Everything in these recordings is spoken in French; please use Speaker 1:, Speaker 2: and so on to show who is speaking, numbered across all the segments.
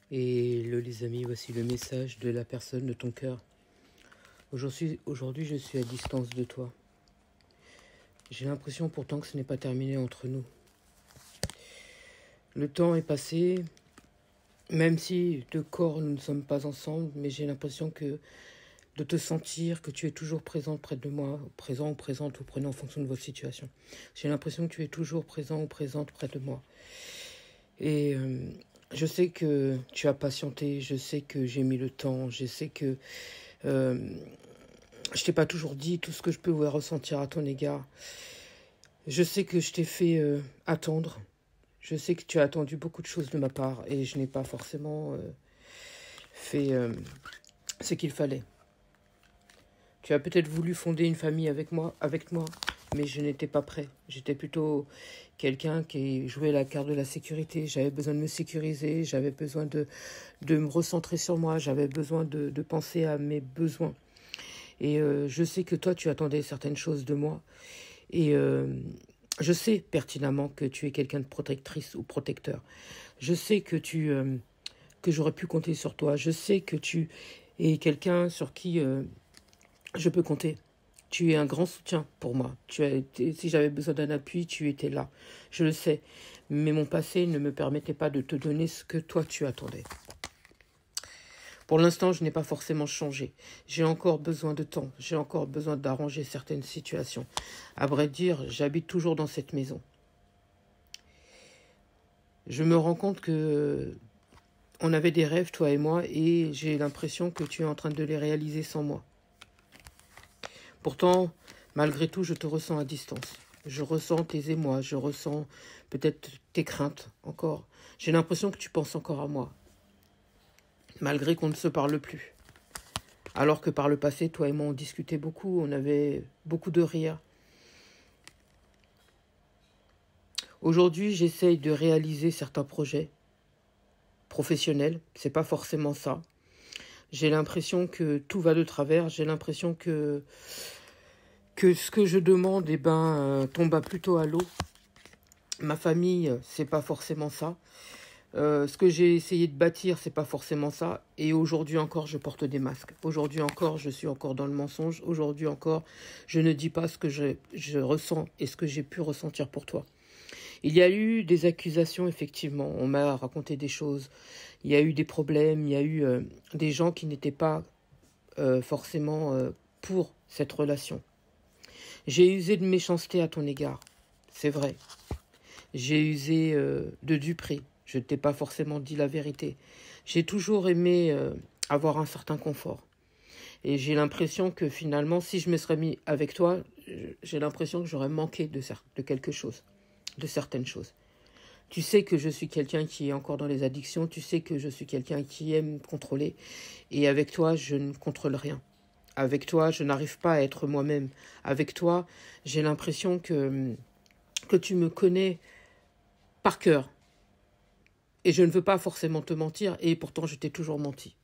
Speaker 1: Les amis, voici le message de la personne de ton cœur. Aujourd'hui, je suis à distance de toi. J'ai l'impression pourtant que ce n'est pas terminé entre nous. Le temps est passé, même si de corps nous ne sommes pas ensemble, mais j'ai l'impression que de te sentir que tu es toujours présente près de moi, présent ou présente, ou prenez en fonction de votre situation. J'ai l'impression que tu es toujours présent ou présente près de moi. Et je sais que tu as patienté, je sais que j'ai mis le temps, je sais que je t'ai pas toujours dit tout ce que je peux ressentir à ton égard. Je sais que je t'ai fait attendre. Je sais que tu as attendu beaucoup de choses de ma part et je n'ai pas forcément fait ce qu'il fallait. Tu as peut-être voulu fonder une famille avec moi, mais je n'étais pas prêt. J'étais plutôt quelqu'un qui jouait la carte de la sécurité. J'avais besoin de me sécuriser, j'avais besoin de me recentrer sur moi, j'avais besoin de penser à mes besoins. Et je sais que toi, tu attendais certaines choses de moi. Et je sais pertinemment que tu es quelqu'un de protectrice ou protecteur. Je sais que que j'aurais pu compter sur toi. Je sais que tu es quelqu'un sur qui je peux compter. Tu es un grand soutien pour moi. Si j'avais besoin d'un appui, tu étais là. Je le sais. Mais mon passé ne me permettait pas de te donner ce que toi tu attendais. Pour l'instant, je n'ai pas forcément changé. J'ai encore besoin de temps. J'ai encore besoin d'arranger certaines situations. À vrai dire, j'habite toujours dans cette maison. Je me rends compte que on avait des rêves, toi et moi, et j'ai l'impression que tu es en train de les réaliser sans moi. Pourtant, malgré tout, je te ressens à distance. Je ressens tes émois, je ressens peut-être tes craintes encore. J'ai l'impression que tu penses encore à moi, malgré qu'on ne se parle plus. Alors que par le passé, toi et moi, on discutait beaucoup, on avait beaucoup de rires. Aujourd'hui, j'essaye de réaliser certains projets professionnels. C'est pas forcément ça. J'ai l'impression que tout va de travers. J'ai l'impression que ce que je demande, tombe plutôt à l'eau. Ma famille, c'est pas forcément ça. Ce que j'ai essayé de bâtir, c'est pas forcément ça. Et aujourd'hui encore, je porte des masques. Aujourd'hui encore, je suis encore dans le mensonge. Aujourd'hui encore, je ne dis pas ce que je ressens et ce que j'ai pu ressentir pour toi. Il y a eu des accusations, effectivement. On m'a raconté des choses. Il y a eu des problèmes. Il y a eu des gens qui n'étaient pas forcément pour cette relation. J'ai usé de méchanceté à ton égard. C'est vrai. J'ai usé de duperie. Je ne t'ai pas forcément dit la vérité. J'ai toujours aimé avoir un certain confort. Et j'ai l'impression que finalement, si je me serais mis avec toi, j'ai l'impression que j'aurais manqué de quelque chose, de certaines choses. Tu sais que je suis quelqu'un qui est encore dans les addictions. Tu sais que je suis quelqu'un qui aime contrôler. Et avec toi, je ne contrôle rien. Avec toi, je n'arrive pas à être moi-même. Avec toi, j'ai l'impression que tu me connais par cœur. Et je ne veux pas forcément te mentir, et pourtant je t'ai toujours menti.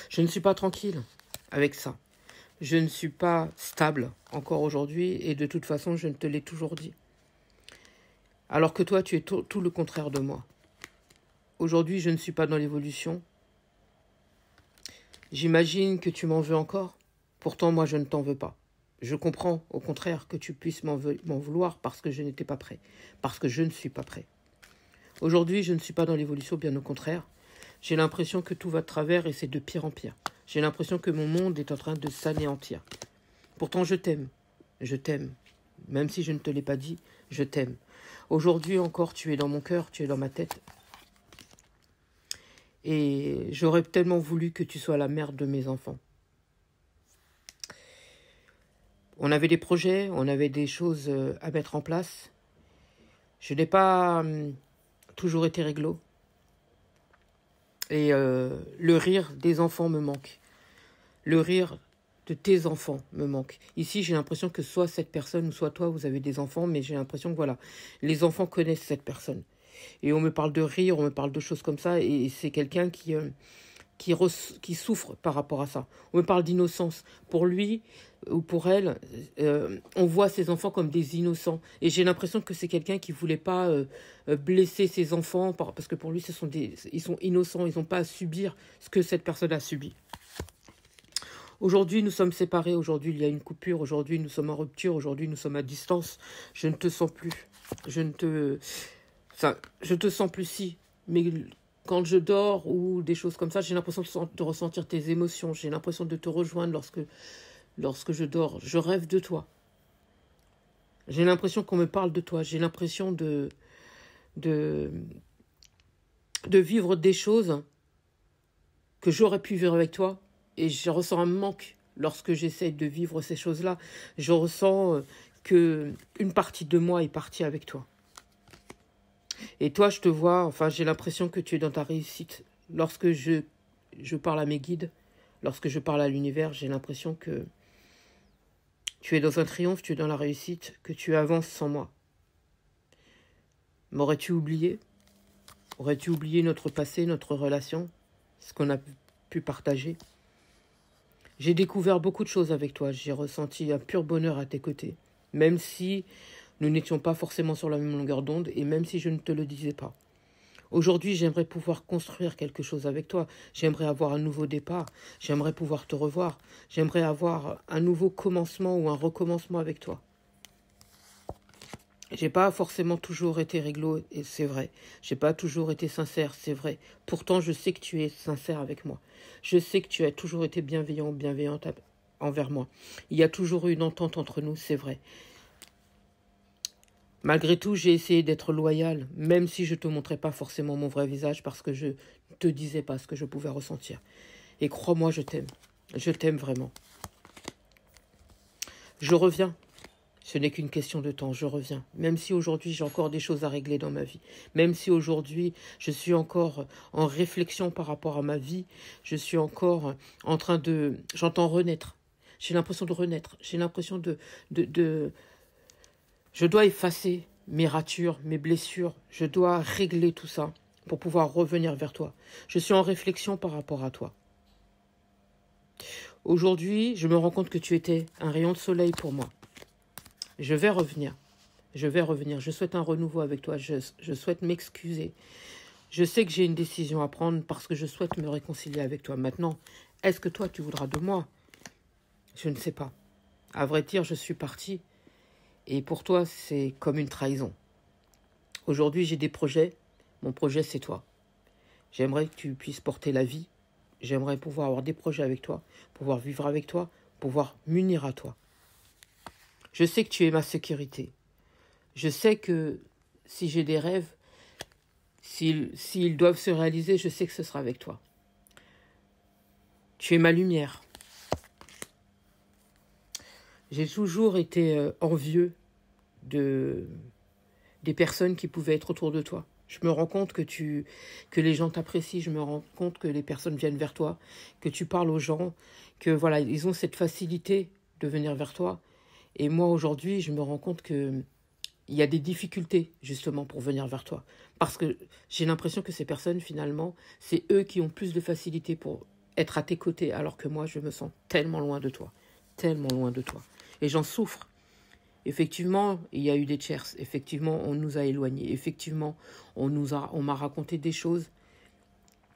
Speaker 1: Je ne suis pas tranquille avec ça. Je ne suis pas stable encore aujourd'hui, et de toute façon, je ne te l'ai toujours dit. Alors que toi, tu es tout le contraire de moi. Aujourd'hui, je ne suis pas dans l'évolution. J'imagine que tu m'en veux encore. Pourtant, moi, je ne t'en veux pas. Je comprends, au contraire, que tu puisses m'en vouloir parce que je n'étais pas prêt. Parce que je ne suis pas prêt. Aujourd'hui, je ne suis pas dans l'évolution, bien au contraire. J'ai l'impression que tout va de travers et c'est de pire en pire. J'ai l'impression que mon monde est en train de s'anéantir. Pourtant, je t'aime. Je t'aime. Même si je ne te l'ai pas dit, je t'aime. Aujourd'hui encore, tu es dans mon cœur, tu es dans ma tête. Et j'aurais tellement voulu que tu sois la mère de mes enfants. On avait des projets, on avait des choses à mettre en place. Je n'ai pas toujours été réglo. Et le rire des enfants me manque. Le rire de tes enfants me manque. Ici, j'ai l'impression que soit cette personne ou soit toi, vous avez des enfants, mais j'ai l'impression que voilà, les enfants connaissent cette personne. Et on me parle de rire, on me parle de choses comme ça, et c'est quelqu'un qui qui souffre par rapport à ça. On me parle d'innocence. Pour lui ou pour elle, on voit ses enfants comme des innocents. Et j'ai l'impression que c'est quelqu'un qui ne voulait pas blesser ses enfants, parce que pour lui, ils sont innocents, ils n'ont pas à subir ce que cette personne a subi. Aujourd'hui, nous sommes séparés, aujourd'hui, il y a une coupure, aujourd'hui, nous sommes en rupture, aujourd'hui, nous sommes à distance. Je ne te sens plus. Je te sens plus si, mais quand je dors ou des choses comme ça, j'ai l'impression de ressentir tes émotions, j'ai l'impression de te rejoindre lorsque je dors. Je rêve de toi. J'ai l'impression qu'on me parle de toi, j'ai l'impression de vivre des choses que j'aurais pu vivre avec toi, et je ressens un manque lorsque j'essaie de vivre ces choses-là. Je ressens que une partie de moi est partie avec toi. Et toi, je te vois, enfin, j'ai l'impression que tu es dans ta réussite. Lorsque je parle à mes guides, lorsque je parle à l'univers, j'ai l'impression que tu es dans un triomphe, tu es dans la réussite, que tu avances sans moi. M'aurais-tu oublié? Aurais-tu oublié notre passé, notre relation, ce qu'on a pu partager? J'ai découvert beaucoup de choses avec toi, j'ai ressenti un pur bonheur à tes côtés, même si nous n'étions pas forcément sur la même longueur d'onde et même si je ne te le disais pas. Aujourd'hui, j'aimerais pouvoir construire quelque chose avec toi. J'aimerais avoir un nouveau départ. J'aimerais pouvoir te revoir. J'aimerais avoir un nouveau commencement ou un recommencement avec toi. J'ai pas forcément toujours été réglo, et c'est vrai. J'ai pas toujours été sincère, c'est vrai. Pourtant, je sais que tu es sincère avec moi. Je sais que tu as toujours été bienveillante envers moi. Il y a toujours eu une entente entre nous, c'est vrai. Malgré tout, j'ai essayé d'être loyal, même si je ne te montrais pas forcément mon vrai visage, parce que je ne te disais pas ce que je pouvais ressentir. Et crois-moi, je t'aime. Je t'aime vraiment. Je reviens. Ce n'est qu'une question de temps, je reviens. Même si aujourd'hui, j'ai encore des choses à régler dans ma vie. Même si aujourd'hui, je suis encore en réflexion par rapport à ma vie. Je suis encore en train de... J'entends renaître. J'ai l'impression de renaître. J'ai l'impression Je dois effacer mes ratures, mes blessures. Je dois régler tout ça pour pouvoir revenir vers toi. Je suis en réflexion par rapport à toi. Aujourd'hui, je me rends compte que tu étais un rayon de soleil pour moi. Je vais revenir. Je vais revenir. Je souhaite un renouveau avec toi. Je souhaite m'excuser. Je sais que j'ai une décision à prendre parce que je souhaite me réconcilier avec toi. Maintenant, est-ce que toi, tu voudras de moi? Je ne sais pas. À vrai dire, je suis partie. Et pour toi, c'est comme une trahison. Aujourd'hui, j'ai des projets. Mon projet, c'est toi. J'aimerais que tu puisses porter la vie. J'aimerais pouvoir avoir des projets avec toi, pouvoir vivre avec toi, pouvoir m'unir à toi. Je sais que tu es ma sécurité. Je sais que si j'ai des rêves, s'ils doivent se réaliser, je sais que ce sera avec toi. Tu es ma lumière. J'ai toujours été envieux des personnes qui pouvaient être autour de toi. Je me rends compte que les gens t'apprécient, je me rends compte que les personnes viennent vers toi, que tu parles aux gens, que voilà, ils ont cette facilité de venir vers toi. Et moi, aujourd'hui, je me rends compte qu'il y a des difficultés, justement, pour venir vers toi. Parce que j'ai l'impression que ces personnes, finalement, c'est eux qui ont plus de facilité pour être à tes côtés, alors que moi, je me sens tellement loin de toi. Tellement loin de toi. Et j'en souffre. Effectivement, il y a eu des tiers. Effectivement, on nous a éloignés. Effectivement, on m'a raconté des choses.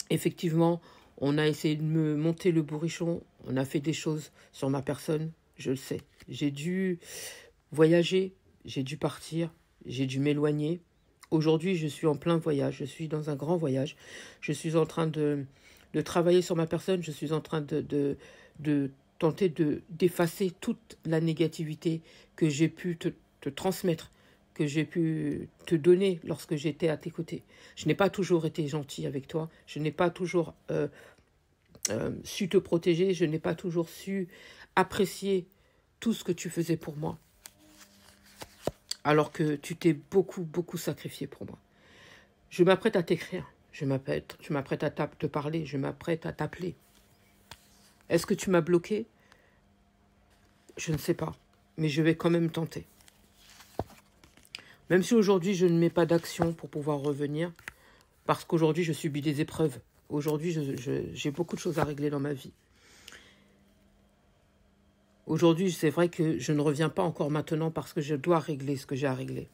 Speaker 1: Effectivement, on a essayé de me monter le bourrichon. On a fait des choses sur ma personne. Je le sais. J'ai dû voyager. J'ai dû partir. J'ai dû m'éloigner. Aujourd'hui, je suis en plein voyage. Je suis dans un grand voyage. Je suis en train de travailler sur ma personne. Je suis en train de tenter d'effacer toute la négativité que j'ai pu te transmettre, que j'ai pu te donner lorsque j'étais à tes côtés. Je n'ai pas toujours été gentil avec toi, je n'ai pas toujours su te protéger, je n'ai pas toujours su apprécier tout ce que tu faisais pour moi, alors que tu t'es beaucoup, beaucoup sacrifié pour moi. Je m'apprête à t'écrire, je m'apprête à te parler, je m'apprête à t'appeler. Est-ce que tu m'as bloqué? Je ne sais pas, mais je vais quand même tenter. Même si aujourd'hui je ne mets pas d'action pour pouvoir revenir, parce qu'aujourd'hui je subis des épreuves. Aujourd'hui, j'ai beaucoup de choses à régler dans ma vie. Aujourd'hui, c'est vrai que je ne reviens pas encore maintenant parce que je dois régler ce que j'ai à régler.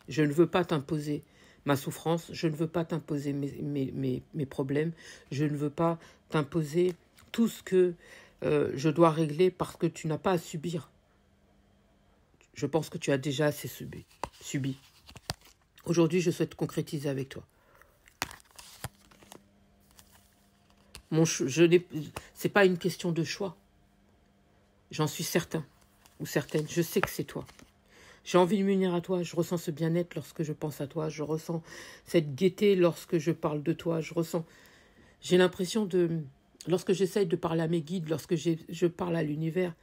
Speaker 1: Je ne veux pas t'imposer ma souffrance, je ne veux pas t'imposer mes problèmes, je ne veux pas t'imposer tout ce que je dois régler parce que tu n'as pas à subir. Je pense que tu as déjà assez subi. Aujourd'hui, je souhaite concrétiser avec toi. C'est pas une question de choix. J'en suis certain ou certaine. Je sais que c'est toi. J'ai envie de m'unir à toi. Je ressens ce bien-être lorsque je pense à toi. Je ressens cette gaieté lorsque je parle de toi. J'ai l'impression lorsque j'essaye de parler à mes guides, lorsque je parle à l'univers,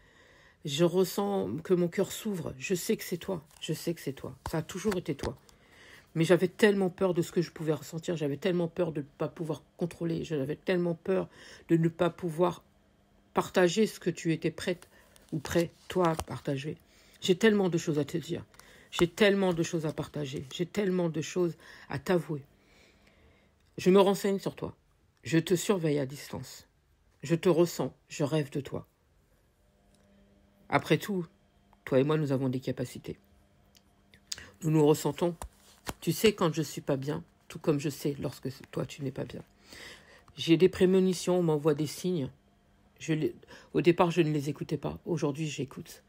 Speaker 1: je ressens que mon cœur s'ouvre. Je sais que c'est toi. Je sais que c'est toi. Ça a toujours été toi. Mais j'avais tellement peur de ce que je pouvais ressentir. J'avais tellement peur de ne pas pouvoir contrôler. J'avais tellement peur de ne pas pouvoir partager ce que tu étais prête ou prêt, toi, à partager. J'ai tellement de choses à te dire. J'ai tellement de choses à partager. J'ai tellement de choses à t'avouer. Je me renseigne sur toi. Je te surveille à distance. Je te ressens. Je rêve de toi. Après tout, toi et moi, nous avons des capacités. Nous nous ressentons. Tu sais quand je ne suis pas bien, tout comme je sais lorsque toi, tu n'es pas bien. J'ai des prémonitions, on m'envoie des signes. Au départ, je ne les écoutais pas. Aujourd'hui, j'écoute.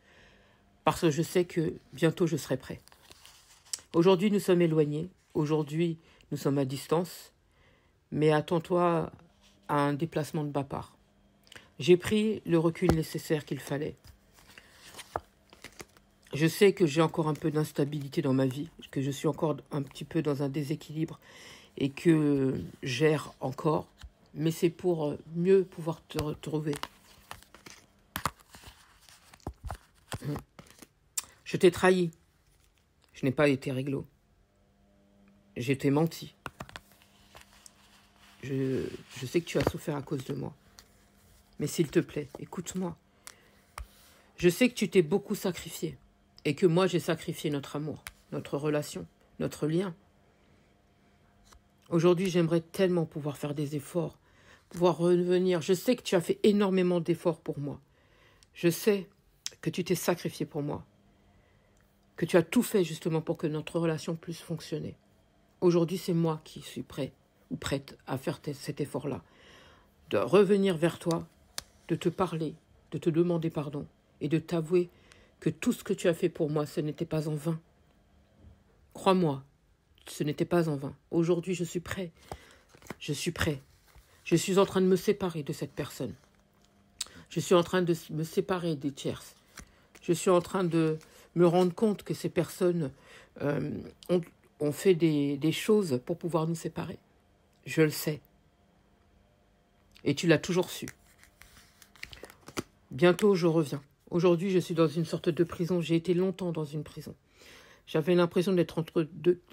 Speaker 1: Parce que je sais que bientôt, je serai prêt. Aujourd'hui, nous sommes éloignés. Aujourd'hui, nous sommes à distance. Mais attends-toi à un déplacement de ma part. J'ai pris le recul nécessaire qu'il fallait. Je sais que j'ai encore un peu d'instabilité dans ma vie, que je suis encore un petit peu dans un déséquilibre et que j'erre encore. Mais c'est pour mieux pouvoir te retrouver. Je t'ai trahi. Je n'ai pas été réglo. Je t'ai menti. Je sais que tu as souffert à cause de moi. Mais s'il te plaît, écoute-moi. Je sais que tu t'es beaucoup sacrifié. Et que moi, j'ai sacrifié notre amour, notre relation, notre lien. Aujourd'hui, j'aimerais tellement pouvoir faire des efforts, pouvoir revenir. Je sais que tu as fait énormément d'efforts pour moi. Je sais que tu t'es sacrifié pour moi. Que tu as tout fait justement pour que notre relation puisse fonctionner. Aujourd'hui, c'est moi qui suis prêt ou prête à faire cet effort-là. De revenir vers toi, de te parler, de te demander pardon et de t'avouer que tout ce que tu as fait pour moi, ce n'était pas en vain. Crois-moi, ce n'était pas en vain. Aujourd'hui, je suis prêt. Je suis prêt. Je suis en train de me séparer de cette personne. Je suis en train de me séparer des tierces. Je suis en train de me rendre compte que ces personnes ont fait des choses pour pouvoir nous séparer. Je le sais. Et tu l'as toujours su. Bientôt, je reviens. Aujourd'hui, je suis dans une sorte de prison. J'ai été longtemps dans une prison. J'avais l'impression d'être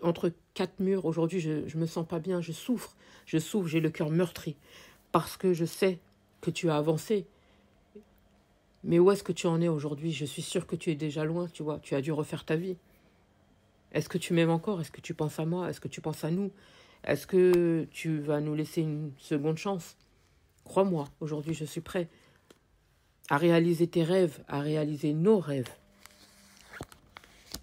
Speaker 1: entre quatre murs. Aujourd'hui, je ne me sens pas bien. Je souffre. J'ai le cœur meurtri. Parce que je sais que tu as avancé. Mais où est-ce que tu en es aujourd'hui? Je suis sûre que tu es déjà loin, tu vois. Tu as dû refaire ta vie. Est-ce que tu m'aimes encore? Est-ce que tu penses à moi? Est-ce que tu penses à nous? Est-ce que tu vas nous laisser une seconde chance? Crois-moi, aujourd'hui, je suis prêt à réaliser tes rêves, à réaliser nos rêves.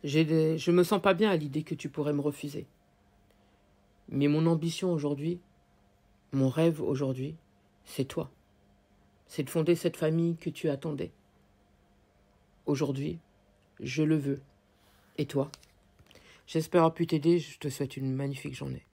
Speaker 1: Je me sens pas bien à l'idée que tu pourrais me refuser. Mais mon ambition aujourd'hui, mon rêve aujourd'hui, c'est toi. C'est de fonder cette famille que tu attendais. Aujourd'hui, je le veux. Et toi? J'espère avoir pu t'aider. Je te souhaite une magnifique journée.